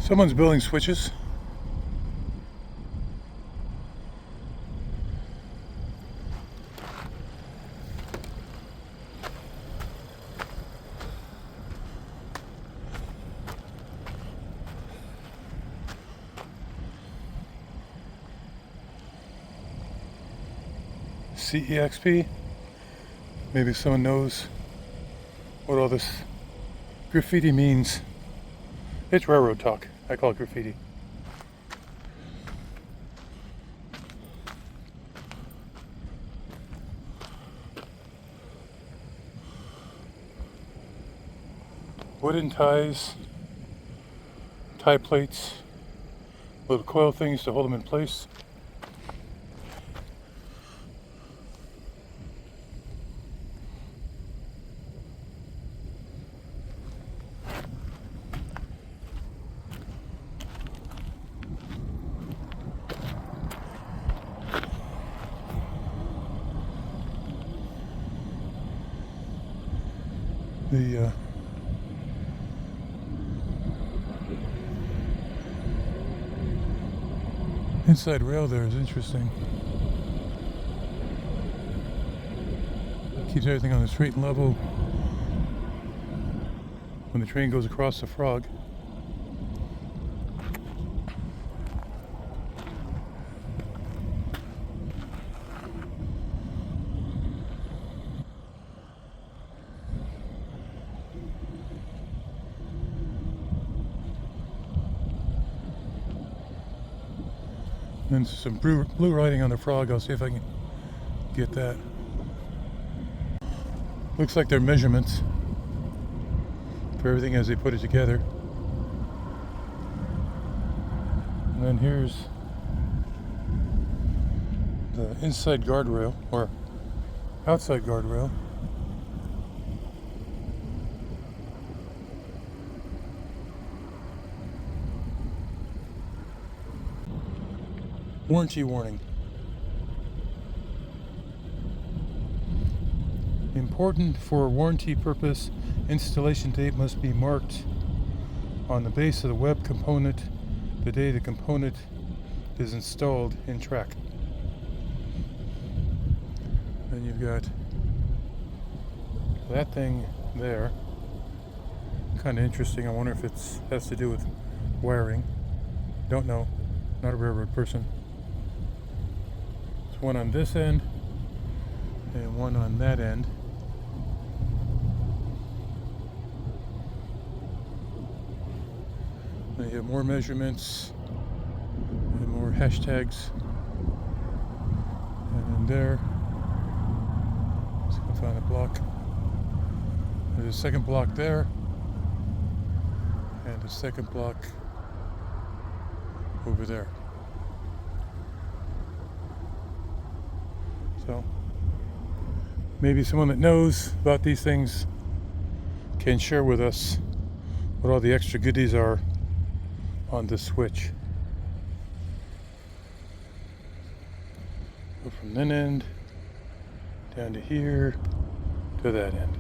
Someone's building switches. CEXP. Maybe someone knows what all this graffiti means. It's railroad talk. I call it graffiti. Wooden ties, tie plates, little coil things to hold them in place. The inside rail there is interesting. Keeps everything on the straight and level when the train goes across the frog. And some blue writing on the frog. I'll see if I can get that. Looks like they're measurements for everything as they put it together. And then here's the inside guardrail, or outside guardrail. Warranty warning. Important for warranty purpose, installation date must be marked on the base of the web component the day the component is installed in track. Then you've got that thing there. Kind of interesting. I wonder if it has to do with wiring. Don't know. Not a railroad person. There's one on this end and one on that end. Then you have more measurements and more hashtags. And then there, let's go find a block. There's a second block there, and a second block over there. So maybe someone that knows about these things can share with us what all the extra goodies are on this switch. Go from that end down to here to that end.